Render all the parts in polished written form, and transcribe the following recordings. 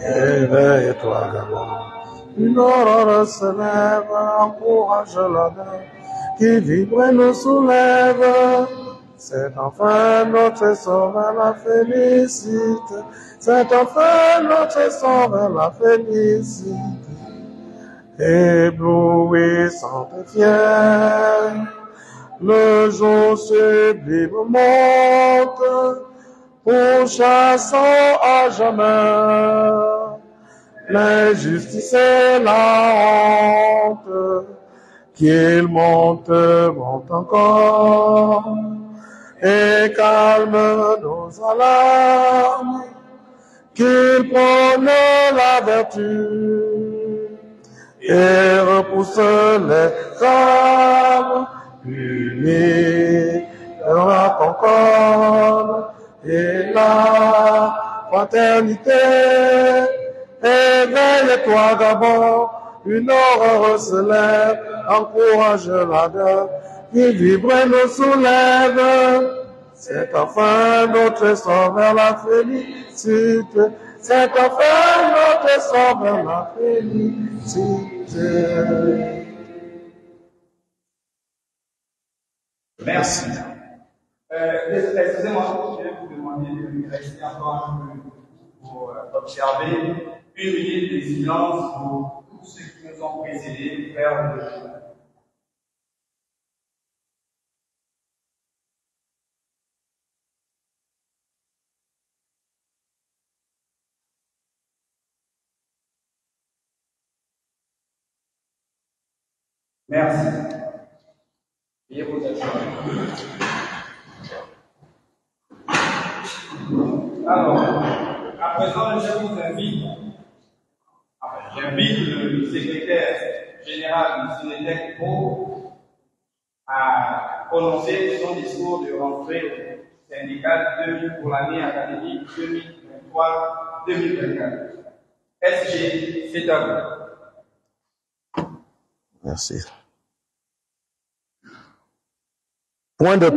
Éveille-toi, Gabon. Une aurore se lève, encourage l'honneur qui vibre et nous soulève. C'est enfin notre sauveur, la félicité. C'est enfin notre sauveur, la félicité. Éblouissante et fière, le jour sublime monte, pourchassant à jamais l'injustice et la honte. Qu'il monte, monte encore, et calme nos alarmes, qu'il prône la vertu, et repousse les âmes, unis dans la concorde et la fraternité. Éveille-toi, Gabon, une aurore se lève, encourage l'ardeur, qui vibre et nous soulève. C'est enfin notre sauveur, la félicité. C'est enfin notre sauveur, la félicité. Merci. Excusez-moi, je vais vous demander de rester encore un peu pour observer une minute de silence pour tous ceux qui nous ont précédés vers le jour. Merci. Veuillez vous asseoir. Alors, à présent, je vous invite, j'invite le secrétaire général du Synedec Pro à prononcer son discours de rentrée syndicale pour l'année académique 2023-2024. SG, c'est à vous. Merci. Point de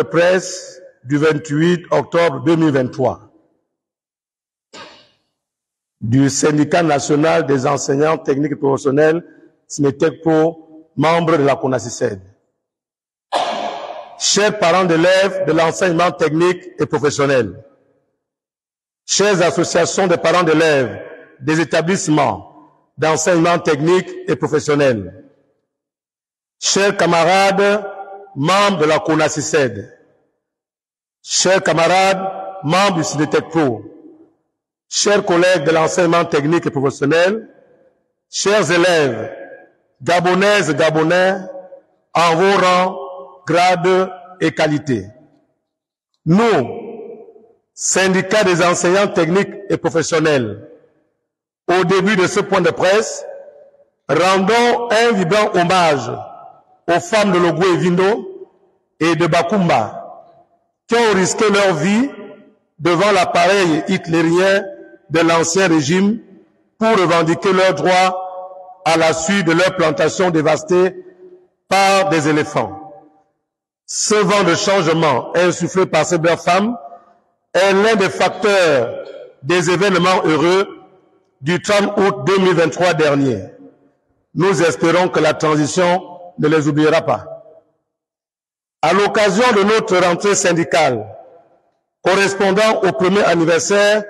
presse du 28 octobre 2023 du syndicat national des enseignants techniques et professionnels SMETEC Pro, membre de la CONACYCED. Chers parents d'élèves de l'enseignement technique et professionnel, chères associations de parents d'élèves des établissements d'enseignement technique et professionnel, chers camarades membres de la CONACYCED, chers camarades membres du SMETEC Pro, chers collègues de l'enseignement technique et professionnel, chers élèves, gabonaises et gabonais, en vos rangs, grades et qualités. Nous, syndicats des enseignants techniques et professionnels, au début de ce point de presse, rendons un vibrant hommage aux femmes de Logou et Vindo et de Bakumba qui ont risqué leur vie devant l'appareil hitlérien de l'ancien régime pour revendiquer leurs droits à la suite de leur plantation dévastée par des éléphants. Ce vent de changement insufflé par ces belles femmes est l'un des facteurs des événements heureux du 30 août 2023 dernier. Nous espérons que la transition ne les oubliera pas. À l'occasion de notre rentrée syndicale, correspondant au premier anniversaire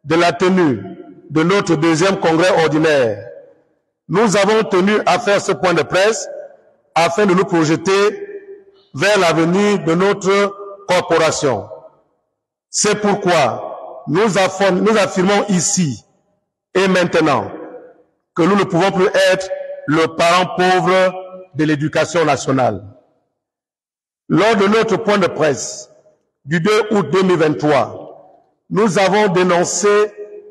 de la tenue de notre deuxième congrès ordinaire, nous avons tenu à faire ce point de presse afin de nous projeter vers l'avenir de notre corporation. C'est pourquoi nous affirmons ici et maintenant que nous ne pouvons plus être le parent pauvre de l'éducation nationale. Lors de notre point de presse du 2 août 2023, nous avons dénoncé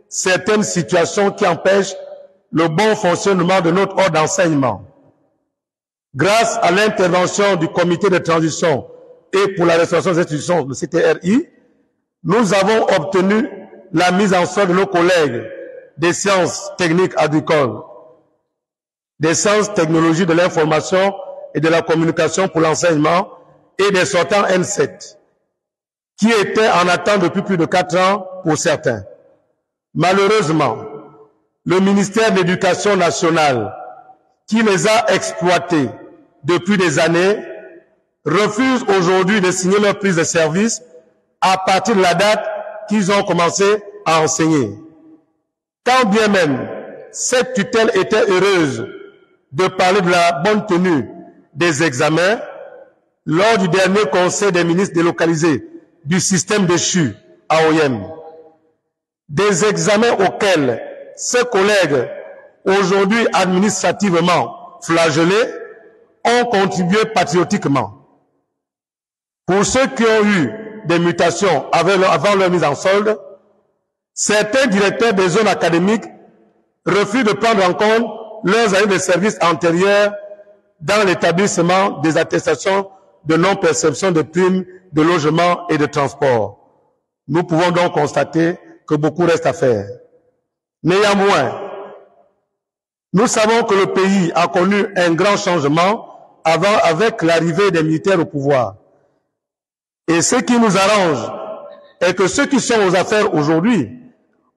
certaines situations qui empêchent le bon fonctionnement de notre ordre d'enseignement. Grâce à l'intervention du comité de transition et pour la restauration des institutions, le CTRI, nous avons obtenu la mise en solde de nos collègues des sciences techniques agricoles, des sciences, technologies de l'information et de la communication pour l'enseignement et des sortants N7, qui étaient en attente depuis plus de 4 ans pour certains. Malheureusement, le ministère de l'Éducation nationale, qui les a exploités depuis des années, refuse aujourd'hui de signer leur prise de service à partir de la date qu'ils ont commencé à enseigner. Quand bien même cette tutelle était heureuse de parler de la bonne tenue des examens, lors du dernier conseil des ministres délocalisé du système déchu à OIM, des examens auxquels ses collègues, aujourd'hui administrativement flagellés, ont contribué patriotiquement. Pour ceux qui ont eu des mutations avant leur mise en solde, certains directeurs des zones académiques refusent de prendre en compte leurs années de service antérieures dans l'établissement des attestations de non-perception de primes de logement et de transport. Nous pouvons donc constater que beaucoup reste à faire. Néanmoins, nous savons que le pays a connu un grand changement avec l'arrivée des militaires au pouvoir. Et ce qui nous arrange est que ceux qui sont aux affaires aujourd'hui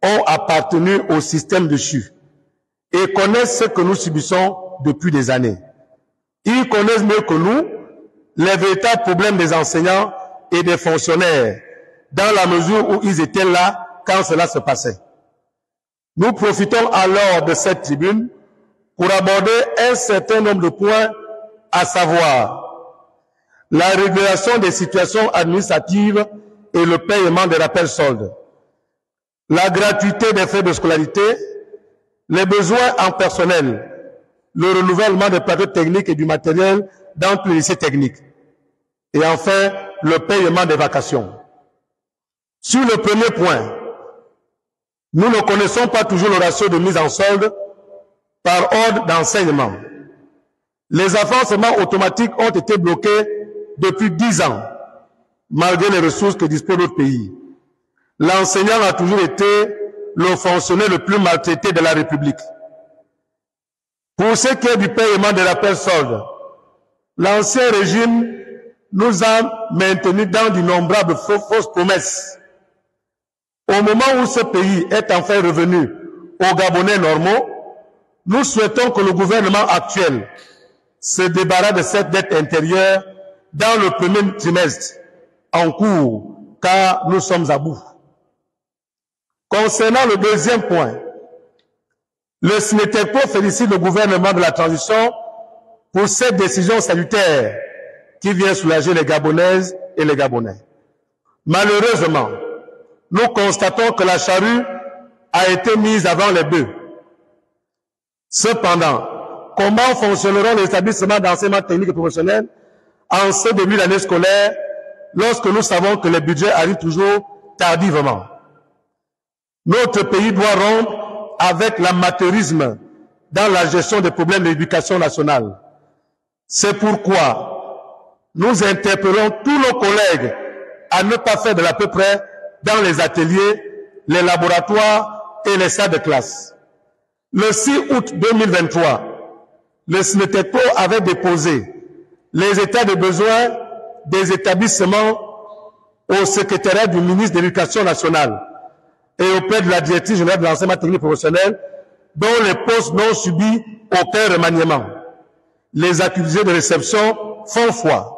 ont appartenu au système déchu et connaissent ce que nous subissons depuis des années. Ils connaissent mieux que nous les véritables problèmes des enseignants et des fonctionnaires, dans la mesure où ils étaient là quand cela se passait. Nous profitons alors de cette tribune pour aborder un certain nombre de points, à savoir la régulation des situations administratives et le paiement des rappels soldes, la gratuité des frais de scolarité, les besoins en personnel, le renouvellement des plateaux techniques et du matériel dans tous les lycées techniques, et enfin le paiement des vacations. Sur le premier point, nous ne connaissons pas toujours le ratio de mise en solde par ordre d'enseignement. Les avancements automatiques ont été bloqués depuis 10 ans, malgré les ressources que disposent d'autres pays. L'enseignant a toujours été le fonctionnaire le plus maltraité de la République. Pour ce qui est du paiement des rappels soldes, l'ancien régime nous a maintenus dans d'innombrables fausses promesses. Au moment où ce pays est enfin revenu aux Gabonais normaux, nous souhaitons que le gouvernement actuel se débarrasse de cette dette intérieure dans le premier trimestre en cours, car nous sommes à bout. Concernant le deuxième point, le SNETECPO félicite le gouvernement de la transition pour cette décision salutaire qui vient soulager les Gabonaises et les Gabonais. Malheureusement, nous constatons que la charrue a été mise avant les bœufs. Cependant, comment fonctionneront les établissements d'enseignement technique et professionnel en ce début d'année scolaire lorsque nous savons que les budgets arrivent toujours tardivement? Notre pays doit rompre avec l'amateurisme dans la gestion des problèmes de l'éducation nationale. C'est pourquoi nous interpellons tous nos collègues à ne pas faire de l'à peu près dans les ateliers, les laboratoires et les salles de classe. Le 6 août 2023, le SNETECPO avait déposé les états de besoin des établissements au secrétariat du ministre de l'Éducation nationale et auprès de la directrice générale de l'enseignement technique professionnel, dont les postes n'ont subi aucun remaniement. Les accusés de réception font foi.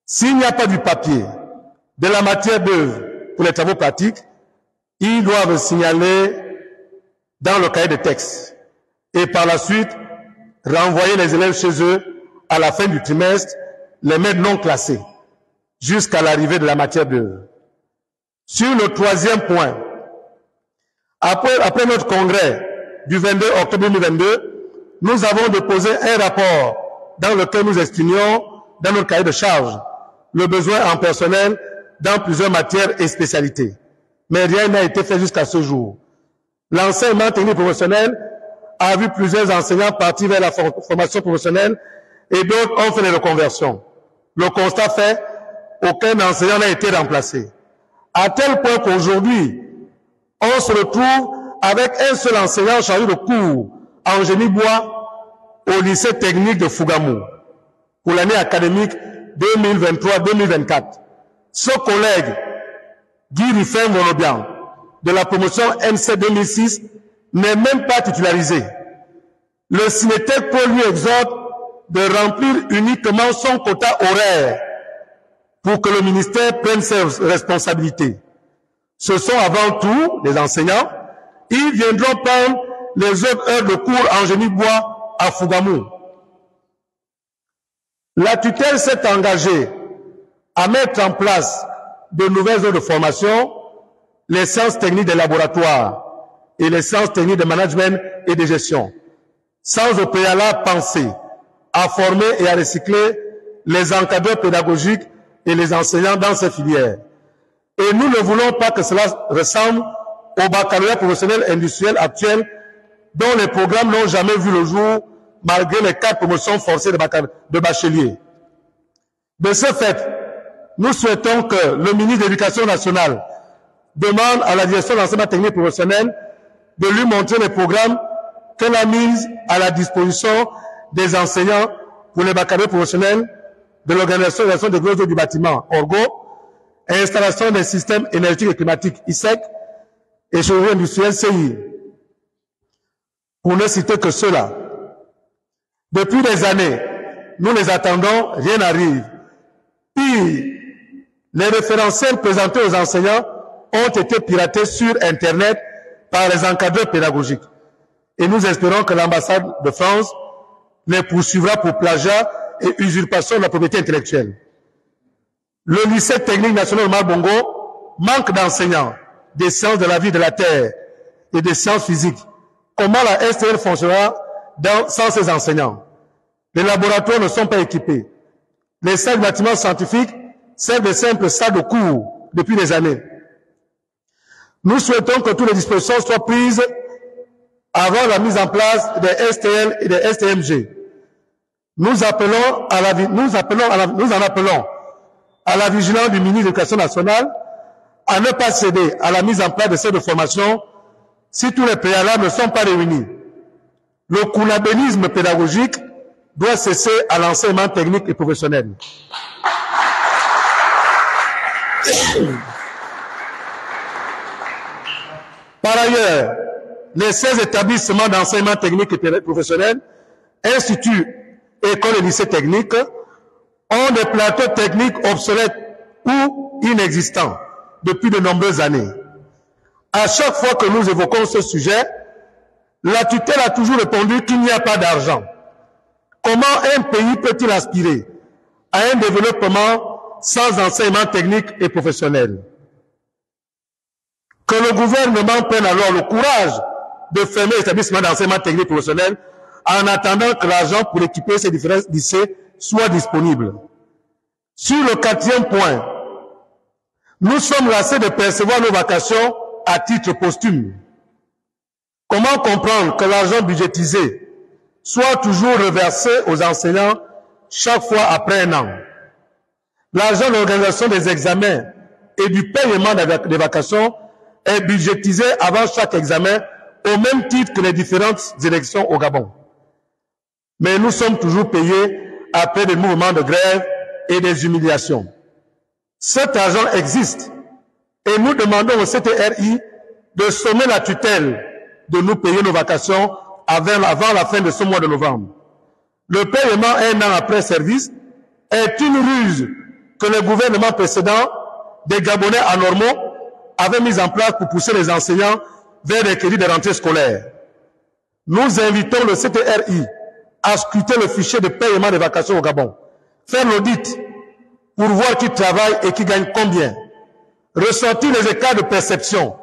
S'il n'y a pas du papier, de la matière d'œuvre pour les travaux pratiques, ils doivent signaler dans le cahier de texte et par la suite renvoyer les élèves chez eux à la fin du trimestre, les mettre non classés jusqu'à l'arrivée de la matière d'œuvre. Sur le troisième point, après notre congrès du 22 octobre 2022, nous avons déposé un rapport dans lequel nous estimions, dans notre cahier de charge, le besoin en personnel dans plusieurs matières et spécialités. Mais rien n'a été fait jusqu'à ce jour. L'enseignement technique professionnel a vu plusieurs enseignants partir vers la formation professionnelle et d'autres ont fait des reconversions. Le constat fait, aucun enseignant n'a été remplacé. À tel point qu'aujourd'hui, on se retrouve avec un seul enseignant chargé de cours en génie bois au lycée technique de Fougamou pour l'année académique 2023-2024. Ce collègue, Guy Rifin Monobian, de la promotion MC 2006, n'est même pas titularisé. Le Cinétech Pro lui exhorte de remplir uniquement son quota horaire pour que le ministère prenne ses responsabilités. Ce sont avant tout les enseignants. Ils viendront prendre les autres heures de cours en génie bois à Fougamou. La tutelle s'est engagée à mettre en place de nouvelles heures de formation, les sciences techniques des laboratoires et les sciences techniques de management et de gestion, sans au préalable penser à former et à recycler les encadreurs pédagogiques et les enseignants dans ces filières. Et nous ne voulons pas que cela ressemble au baccalauréat professionnel industriel actuel dont les programmes n'ont jamais vu le jour malgré les 4 promotions forcées de bacheliers. De ce fait, nous souhaitons que le ministre de l'Éducation nationale demande à la direction de l'enseignement technique professionnel de lui montrer les programmes qu'elle a mis à la disposition des enseignants pour les baccalauréats professionnels de l'Organisation des grosses eaux du bâtiment, ORGO, et installation des systèmes énergétiques et climatiques, ISEC, et chirurgie industrielle, CI. Pour ne citer que cela. Depuis des années, nous les attendons, rien n'arrive. Pire, les référentiels présentés aux enseignants ont été piratés sur Internet par les encadreurs pédagogiques. Et nous espérons que l'ambassade de France les poursuivra pour plagiat et usurpation de la propriété intellectuelle. Le lycée technique national Omar Bongo manque d'enseignants des sciences de la vie de la Terre et des sciences physiques. Comment la STL fonctionnera sans ces enseignants? Les laboratoires ne sont pas équipés. Les salles de bâtiments scientifiques servent de simples salles de cours depuis des années. Nous souhaitons que toutes les dispositions soient prises avant la mise en place des STL et des STMG. Nous en appelons à la vigilance du ministre de l'Éducation nationale à ne pas céder à la mise en place de ces formations si tous les préalables ne sont pas réunis. Le coulabénisme pédagogique doit cesser à l'enseignement technique et professionnel. Par ailleurs, les 16 établissements d'enseignement technique et professionnel, instituts, écoles et lycées techniques, ont des plateaux techniques obsolètes ou inexistants depuis de nombreuses années. À chaque fois que nous évoquons ce sujet, la tutelle a toujours répondu qu'il n'y a pas d'argent. Comment un pays peut-il aspirer à un développement sans enseignement technique et professionnel? Que le gouvernement prenne alors le courage de fermer les établissements d'enseignement technique et professionnel en attendant que l'argent pour équiper ces différents lycées soit disponible. Sur le 4e point, nous sommes lassés de percevoir nos vacations à titre posthume. Comment comprendre que l'argent budgétisé soit toujours reversé aux enseignants chaque fois après un an? L'argent de l'organisation des examens et du paiement des vacations est budgétisé avant chaque examen au même titre que les différentes élections au Gabon. Mais nous sommes toujours payés après des mouvements de grève et des humiliations. Cet argent existe et nous demandons au CTRI de sommer la tutelle de nous payer nos vacations avant la fin de ce mois de novembre. Le paiement un an après service est une ruse que le gouvernement précédent des Gabonais anormaux avait mise en place pour pousser les enseignants vers les crédits de rentrée scolaire. Nous invitons le CTRI à scruter le fichier de paiement des vacations au Gabon, faire l'audit pour voir qui travaille et qui gagne combien, ressortir les écarts de perception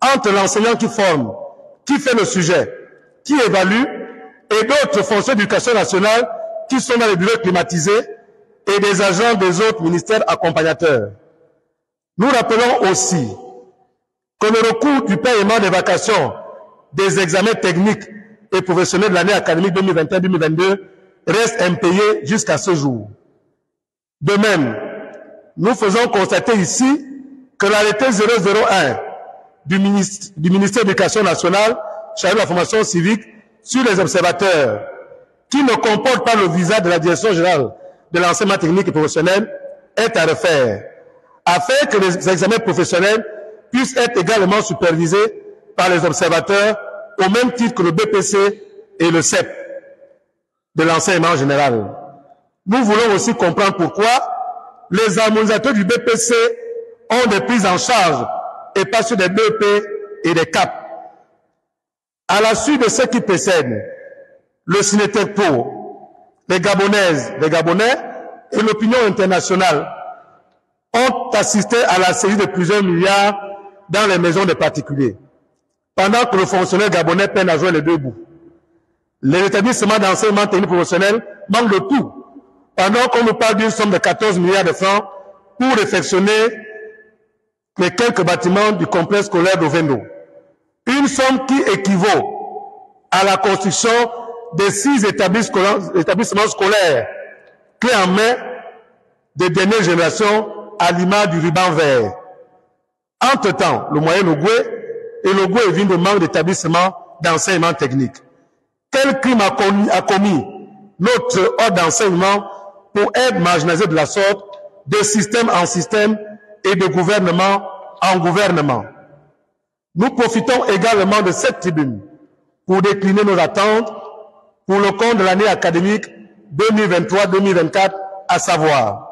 entre l'enseignant qui forme, qui fait le sujet, qui évalue, et d'autres fonctions d'éducation nationale qui sont dans les bureaux climatisés et des agents des autres ministères accompagnateurs. Nous rappelons aussi que le recours du paiement des vacations des examens techniques et professionnels de l'année académique 2021-2022 reste impayé jusqu'à ce jour. De même, nous faisons constater ici que l'arrêté 001 du ministère de l'Éducation nationale chargé de la formation civique sur les observateurs qui ne comporte pas le visa de la Direction générale de l'enseignement technique et professionnel est à refaire, afin que les examens professionnels puissent être également supervisés par les observateurs au même titre que le BPC et le CEP de l'enseignement général. Nous voulons aussi comprendre pourquoi les harmonisateurs du BPC ont des prises en charge et pas sur des BEP et des CAP. À la suite de ce qui précède, le Cinetecpo, les Gabonaises, les Gabonais et l'opinion internationale ont assisté à la saisie de plusieurs milliards dans les maisons des particuliers, pendant que le fonctionnaire gabonais peine à jouer les deux bouts. Les établissements d'enseignement technique professionnel manquent de tout, pendant qu'on nous parle d'une somme de 14 milliards de francs pour réfectionner les quelques bâtiments du complexe scolaire d'Ovendo. Une somme qui équivaut à la construction de 6 établissements scolaires clés en main des dernières générations à l'image du ruban vert. Entre-temps, le moyen Logoué et Logoué vient de manque d'établissements d'enseignement technique. Quel crime a commis notre ordre d'enseignement pour être marginalisé de la sorte, de système en système et de gouvernement en gouvernement? Nous profitons également de cette tribune pour décliner nos attentes pour le compte de l'année académique 2023-2024, à savoir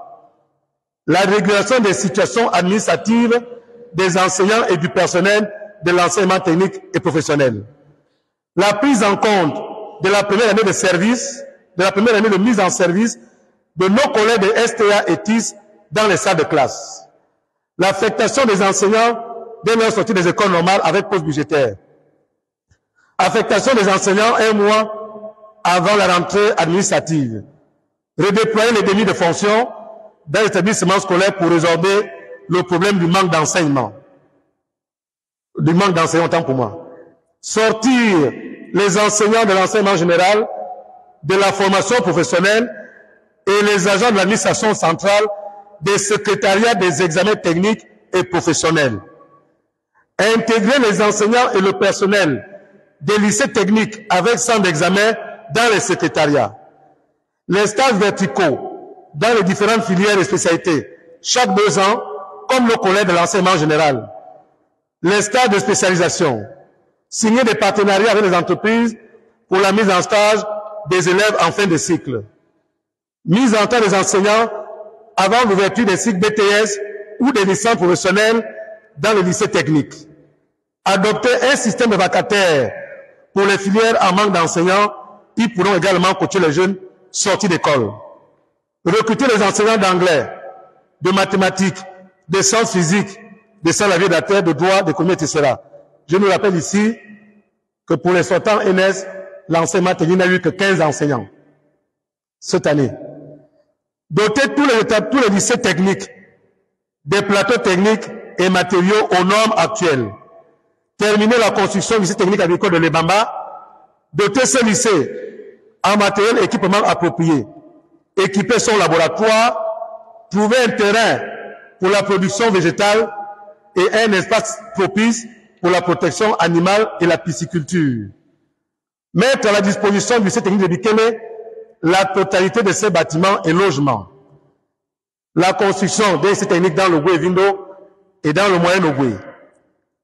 la régulation des situations administratives des enseignants et du personnel de l'enseignement technique et professionnel, la prise en compte de la première année de service, de la première année de mise en service de nos collègues de STA et TIS dans les salles de classe, l'affectation des enseignants dès leur sortie des écoles normales avec pause budgétaire, affectation des enseignants un mois avant la rentrée administrative, redéployer les démis de fonction dans les établissements scolaires pour résorber le problème du manque d'enseignement. Du manque d'enseignement, tant pour moi. Sortir les enseignants de l'enseignement général, de la formation professionnelle et les agents de l'administration centrale des secrétariats des examens techniques et professionnels. Intégrer les enseignants et le personnel des lycées techniques avec centre d'examen dans les secrétariats. Les stages verticaux dans les différentes filières et spécialités, chaque 2 ans, comme le collège de l'enseignement général. Les stages de spécialisation. Signer des partenariats avec les entreprises pour la mise en stage des élèves en fin de cycle. Mise en stage des enseignants avant l'ouverture des cycles BTS ou des licences professionnelles dans les lycées techniques. Adopter un système de vacataires pour les filières en manque d'enseignants qui pourront également coacher les jeunes sortis d'école. Recruter les enseignants d'anglais, de mathématiques, de sciences physiques, de sciences de la vie de la terre, de droit, d'économie, etc. Je nous rappelle ici que pour les sortants NS, l'enseignement technique n'a eu que 15 enseignants cette année. Doter tous les lycées techniques des plateaux techniques et matériaux aux normes actuelles. Terminer la construction du lycée technique agricole de Lebamba. Doter ce lycée en matériel et équipement approprié. Équiper son laboratoire. Trouver un terrain pour la production végétale et un espace propice pour la protection animale et la pisciculture. Mettre à la disposition du lycée technique de Bikele la totalité de ces bâtiments et logements. La construction des lycées techniques dans le Logoué Vindo et dans le moyen Logoué.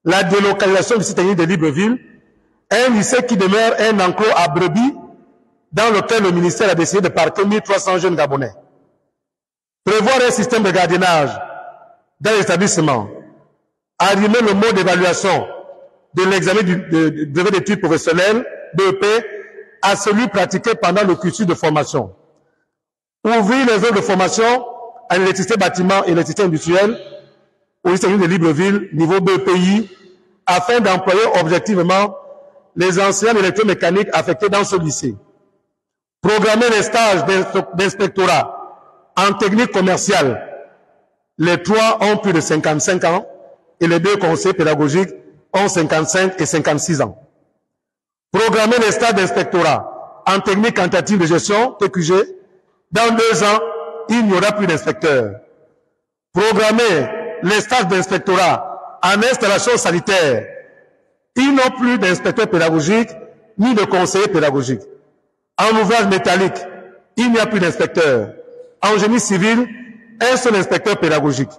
La délocalisation du lycée technique de Libreville, un lycée qui demeure un enclos à brebis dans lequel le ministère a décidé de parquer 1300 jeunes Gabonais. Prévoir un système de gardiennage dans l'établissement. Arrimer le mode d'évaluation de l'examen du brevet d'études professionnelles, BEP, à celui pratiqué pendant le cursus de formation. Ouvrir les zones de formation à l'électricité bâtiment et l'électricité industrielle au lycée de Libreville, niveau BEPI, afin d'employer objectivement les enseignants d'électromécanique affectés dans ce lycée. Programmer les stages d'inspectorat en technique commerciale. Les 3 ont plus de 55 ans et les 2 conseillers pédagogiques ont 55 et 56 ans. Programmer les stages d'inspectorat en technique quantitative de gestion, TQG. Dans 2 ans, il n'y aura plus d'inspecteurs. Programmer les stages d'inspectorat en installation sanitaire. Ils n'ont plus d'inspecteurs pédagogiques ni de conseillers pédagogiques. En ouvrage métallique, il n'y a plus d'inspecteur. En génie civil, un seul inspecteur pédagogique.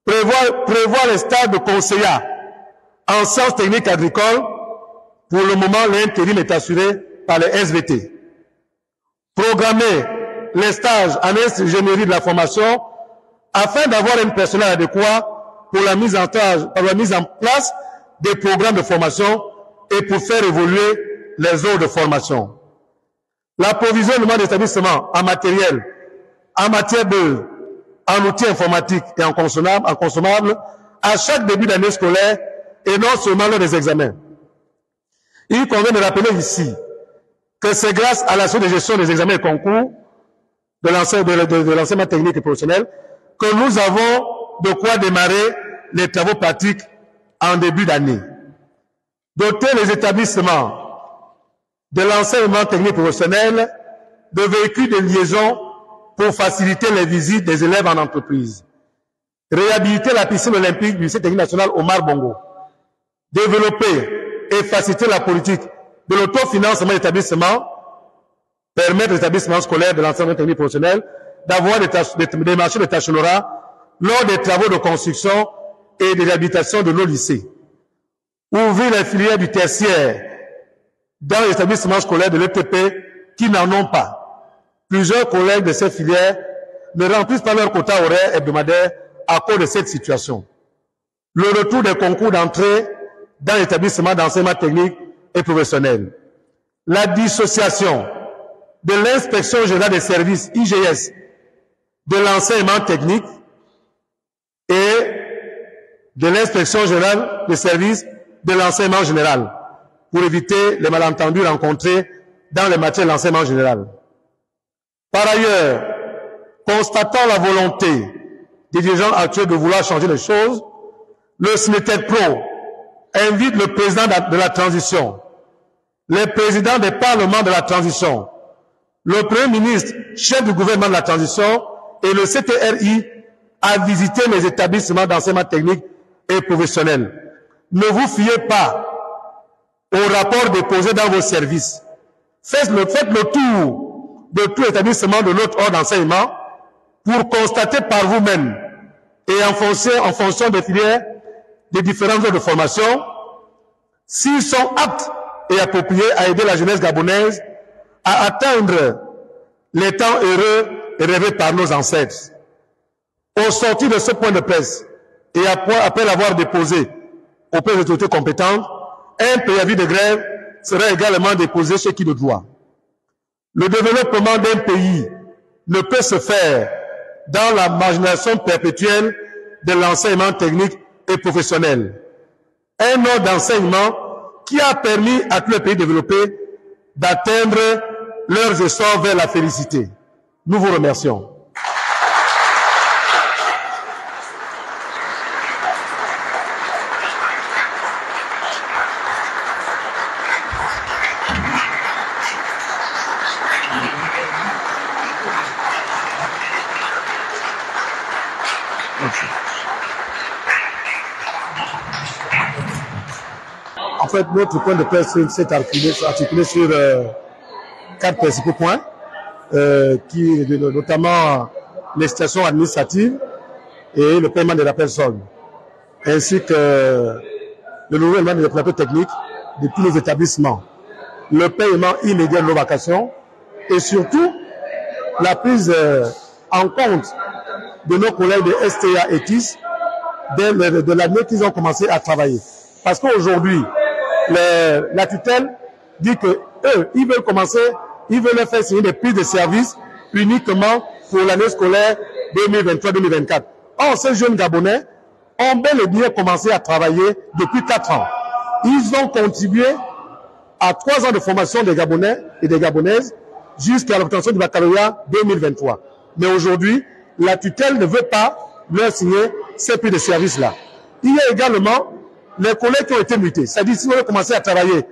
Prévoir les stades de conseillers en sciences techniques agricoles. Pour le moment, l'intérim est assuré par les SVT. Programmer les stages en ingénierie de la formation afin d'avoir un personnel adéquat pour la mise en place des programmes de formation et pour faire évoluer les offres de formation. L'approvisionnement des établissements en matériel, en matière d'œuvre, en outils informatiques et en consommables à chaque début d'année scolaire et non seulement lors des examens. Il convient de rappeler ici que c'est grâce à l'action de gestion des examens et concours de l'enseignement technique et professionnel que nous avons de quoi démarrer les travaux pratiques en début d'année. Doter les établissements de l'enseignement technique professionnel de véhicules de liaison pour faciliter les visites des élèves en entreprise. Réhabiliter la piscine olympique du lycée technique national Omar Bongo. Développer et faciliter la politique de l'autofinancement de l'établissement, permettre aux établissements scolaires de l'enseignement technique professionnel d'avoir des marchés de tâchonnat lors des travaux de construction et de réhabilitation de nos lycées. Ouvrir les filières du tertiaire dans les établissements scolaires de l'ETP qui n'en ont pas. Plusieurs collègues de ces filières ne remplissent pas leur quota horaire hebdomadaire à cause de cette situation. Le retour des concours d'entrée dans l'établissement d'enseignement technique et professionnel. La dissociation de l'inspection générale des services, IGS, de l'enseignement technique et de l'inspection générale des services de l'enseignement général pour éviter les malentendus rencontrés dans les matières de l'enseignement général. Par ailleurs, constatant la volonté des dirigeants actuels de vouloir changer les choses, le SNETEC Pro invite le président de la transition, les présidents des parlements de la transition, le Premier ministre, chef du gouvernement de la transition et le CTRI à visiter les établissements d'enseignement technique et professionnel. Ne vous fiez pas au rapport déposé dans vos services. Faites le tour de tout établissement de notre ordre d'enseignement pour constater par vous-même et en fonction des filières des différentes ordres de formation s'ils sont aptes et appropriés à aider la jeunesse gabonaise à atteindre les temps heureux rêvés par nos ancêtres. Au sortir de ce point de presse et après l'avoir déposé auprès des autorités compétentes, un préavis de grève sera également déposé chez qui le doit. Le développement d'un pays ne peut se faire dans la marginalisation perpétuelle de l'enseignement technique et professionnel. Un ordre d'enseignement qui a permis à tous les pays développés d'atteindre leurs essors vers la félicité. Nous vous remercions. En fait, notre point de presse s'est articulé sur 4 principaux points, notamment les stations administratives et le paiement des rappels soldes, ainsi que le renouvellement des plateaux techniques de tous les établissements, le paiement immédiat de nos vacations et surtout la prise en compte de nos collègues de STA et TIS de l'année qu'ils ont commencé à travailler. Parce qu'aujourd'hui, la tutelle dit que eux, ils veulent faire signer des prises de service uniquement pour l'année scolaire 2023-2024. Or, ces jeunes Gabonais ont bel et bien commencé à travailler depuis 4 ans. Ils ont contribué à 3 ans de formation des Gabonais et des Gabonaises jusqu'à l'obtention du baccalauréat 2023. Mais aujourd'hui, la tutelle ne veut pas leur signer ces prises de service-là. Il y a également les collègues qui ont été mutés. C'est-à-dire, si vous avez commencé à travailler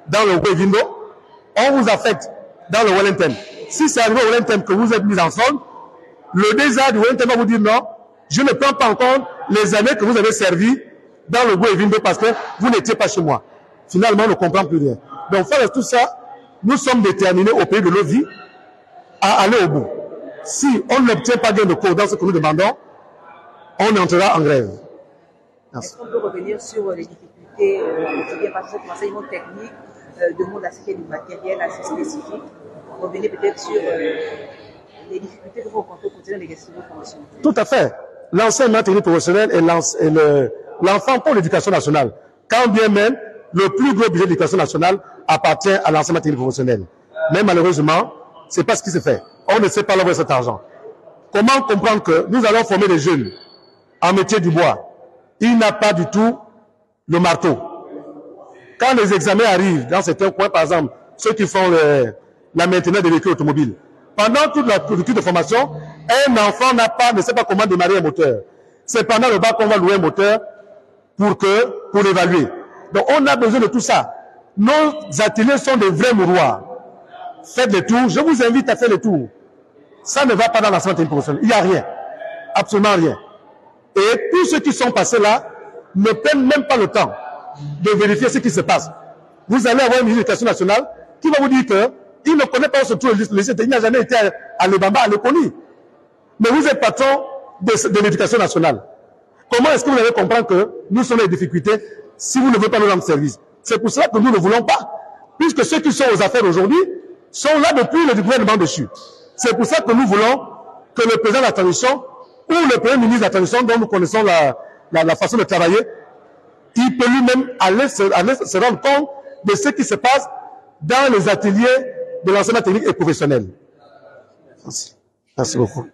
dans le Guevindo, on vous affecte dans le Wellington. Si c'est arrivé au Wellington que vous êtes mis en solde, le DSA du Wellington va vous dire non, je ne prends pas en compte les années que vous avez servi dans le Guevindo parce que vous n'étiez pas chez moi. Finalement, on ne comprend plus rien. Donc, faire tout ça, nous sommes déterminés au pays de nos vies à aller au bout. Si on n'obtient pas gain de cause dans ce que nous demandons, on entrera en grève. Est-ce qu'on peut revenir sur les difficultés quotidiennes parce que cet enseignement technique demande à ce qu'il y ait du matériel assez spécifique? Revenez peut-être sur les difficultés que vous rencontrez au quotidien des gestionnaires professionnels. Tout à fait. L'enseignement technique professionnel est l'enfant pour l'éducation nationale. Quand bien même, le plus gros budget de l'éducation nationale appartient à l'enseignement technique professionnel. Mais malheureusement, c'est pas ce qui se fait. On ne sait pas l'envoyer cet argent. Comment comprendre que nous allons former des jeunes en métier du bois? Il n'a pas du tout le marteau. Quand les examens arrivent dans certains coins, par exemple, ceux qui font la maintenance des véhicules automobiles, pendant toute la politique de formation, un enfant ne sait pas comment démarrer un moteur. C'est pendant le bac qu'on va louer un moteur pour l'évaluer. Donc on a besoin de tout ça. Nos ateliers sont des vrais mouroirs. Faites les tours. Je vous invite à faire les tours. Ça ne va pas dans l'enseignement technique professionnel. Il n'y a rien. Absolument rien. Et tous ceux qui sont passés là ne prennent même pas le temps de vérifier ce qui se passe. Vous allez avoir une ministre de l'Éducation nationale qui va vous dire qu'il ne connaît pas ce tour de lycée. Il n'a jamais été à l'Ebamba, à l'Ekoni. Mais vous êtes patron de l'Éducation nationale. Comment est-ce que vous allez comprendre que nous sommes dans des difficultés si vous ne voulez pas nous rendre service? C'est pour cela que nous ne voulons pas. Puisque ceux qui sont aux affaires aujourd'hui sont là depuis le gouvernement dessus. C'est pour ça que nous voulons que le président de la transition ou le premier ministre de la transition, dont nous connaissons la façon de travailler, il peut lui-même aller se rendre compte de ce qui se passe dans les ateliers de l'enseignement technique et professionnel. Merci. Merci beaucoup.